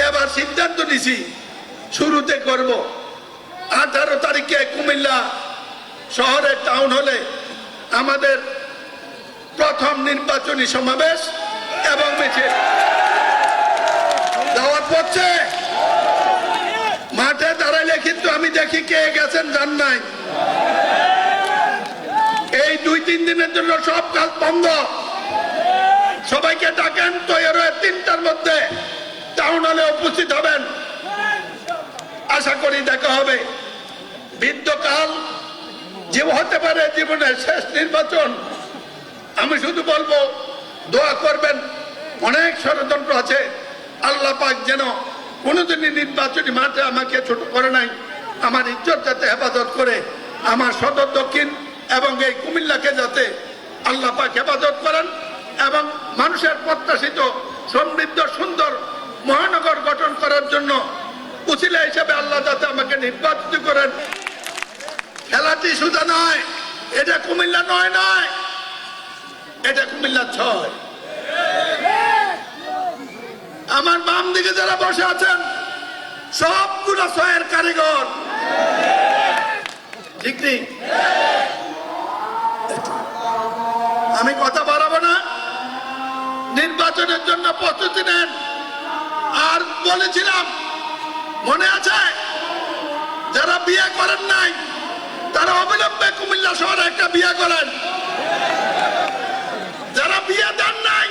এবার সিদ্ধান্ত নিছি শুরুতে করব 18 তারিখে কুমিল্লা শহরের টাউন হলে আমাদের প্রথম নির্বাচনী সমাবেশ এবং মিছিল। দাওয়াত পড়ছে, মাঠে দাঁড়াইলে কিন্তু আমি দেখি কে গেছেন যান নাই। এই 2-3 দিনের জন্য সব কাজ বন্ধ। সবাইকে ডাকেন, তৈরি হয়ে 3টার মধ্যে টাউন হলে উপস্থিত হবেন। আশা করি দেখা হবে। বৃদ্ধকাল যে হতে পারে জীবনের শেষ নির্বাচন। আমি শুধু বলবো দোয়া করবেন। অনেক ষড়যন্ত্র আছে, আল্লাহ পাক যেন কোনোদিনই নির্বাচনী মাঠে আমাকে ছোট করে নাই। আমার ইজ্জত যাতে হেফাজত করে, আমার সদর দক্ষিণ এবং এই কুমিল্লাকে যাতে আল্লাহ পাক হেফাজত করেন এবং মানুষের প্রত্যাশিত সমৃদ্ধ সুন্দর মহানগর গঠন করার জন্য উসিলা হিসেবে আল্লাহ যাতে আমাকে নির্বাচিত করেন। খেলাটি সোজা নয়, এটা কুমিল্লা নয়, এটা কুমিল্লা 6। আমার বাম দিকে যারা বসে আছেন সবগুলো 6-এর কারিগর, ঠিক নেই? আমি কথা বাড়াবো না। নির্বাচনের জন্য প্রস্তুতি নেন। আর বলেছিলাম, মনে আছে, যারা বিয়ে করেন নাই তারা অবিলম্বে কুমিল্লা শহরে একটা বিয়ে করেন। যারা বিয়ে দেন নাই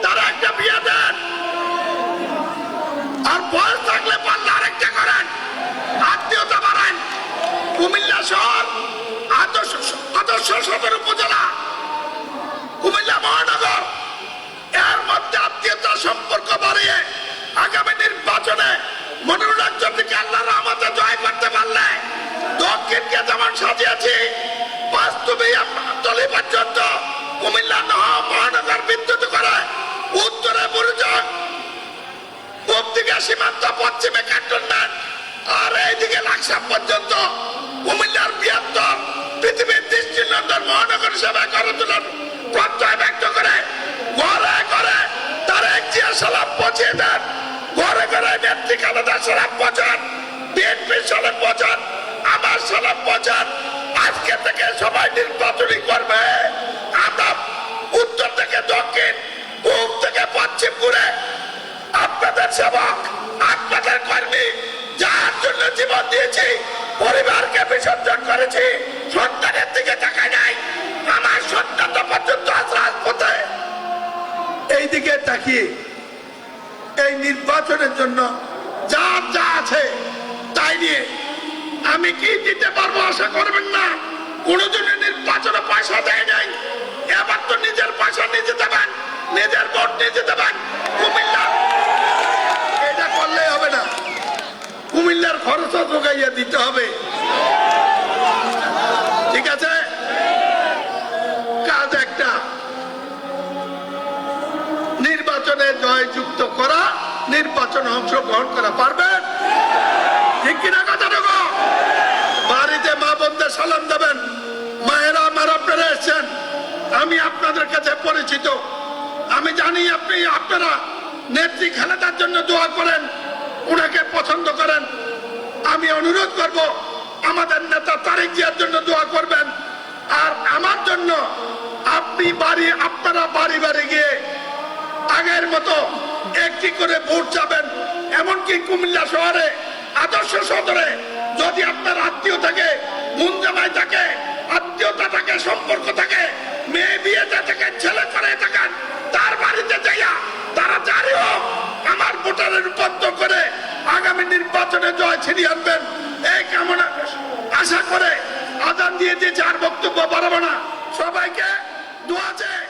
তারা একটা বিয়ে দেন। আর বয়স থাকলে পারলে আরেকটা করেন, আত্মীয়তা বাড়ান। কুমিল্লা শহর আদর্শ সদর উপজেলা, কুমিল্লা মহানগর, এর মধ্যে আত্মীয়তা সম্পর্ক বাড়িয়ে আগামী নির্বাচনে মনোরঞ্জনকে আল্লাহর রহমতে জয় করতে পারলে দক্ষিণকে যেমন সাজিয়েছি বাস্তবে তলি পর্যন্ত কুমিল্লা মহানগর বিদ্যুৎ করে, উত্তরে বুরুজন, পূব দিকে সীমান্ত, পশ্চিমে ক্যান্টনমেন্ট, আর এইদিকে লাকসাম পর্যন্ত কুমিল্লার বৃহত্তর পৃথিবীর দৃষ্টিনন্দন মহানগর হিসেবে গড়ে তোলার প্রত্যয় ব্যক্ত করে ঘরে ঘরে তার একজিয়া সালাম পৌঁছিয়ে দেন। ঘরে ঘরে নেত্রী খালেদা সালাম পৌঁছান, বিএনপি সালাম পৌঁছান, আমার সালাম পৌঁছান। আজকে থেকে সবাই নির্বাচনী করবে। আমরা উত্তর থেকে দক্ষিণ, পূব থেকে পশ্চিম ঘুরে আপনাদের সেবক, আপনাদের কর্মী, যার জন্য জীবন দিয়েছি, পরিবারকে বিসর্জন করেছি, সন্তানের দিকে তাকায় নাই। আমার সন্তান পর্যন্ত রাজপথে এই দিকে তাকিয়ে এই নির্বাচনের জন্য যা যা আছে তাই নিয়ে আমি কি দিতে পারবো আশা করবেন না। কোন জন্য নির্বাচনে পয়সা দেয় নাই, এবার তো নিজের পয়সা নিজে দেবেন, নিজের ভোট নিজে দেবেন। কুমিল্লা এটা করলে হবে না, কুমিল্লার খরচ যোগাইয়া দিতে হবে। ঠিক আছে, কাজ একটা, নির্বাচনে জয়যুক্ত করা, নির্বাচনে অংশগ্রহণ করা। পারবেন? ঠিক কিনা কথা দেবো? বাড়িতে মা বোনদের সালাম দেবেন। মায়েরা আমার আপনারা এসছেন, আমি আপনাদের কাছে পরিচিত, আমি জানি আপনারা নেত্রী খালেদার জন্য দোয়া করেন, উনাকে পছন্দ করেন। আমি অনুরোধ করব আমাদের নেতা তারেক জিয়ার জন্য দোয়া করবেন। আর আমার জন্য আপনারা বাড়ি বাড়ি গিয়ে আগের মতো একটি করে ভোট যাবেন। এমনকি কুমিল্লা শহরে আদর্শ সদরে যদি আপনার আত্মীয় থাকে, মুন জামাই থাকে, আত্মীয়তা থাকে, সম্পর্ক থাকে, মেয়ে বিয়েতে থাকেন, ছেলে করে থাকেন, তার বাড়িতে যাইয়া তারা জারি হোক আমার ভোটারের রূপান্তর করে আগামী নির্বাচনে জয় ছিনিয়ে আনবেন। এই কামনা আশা করে আজান দিয়ে দিয়েছে, আর বক্তব্য বাড়াবো না। সবাইকে দোয়া চাই।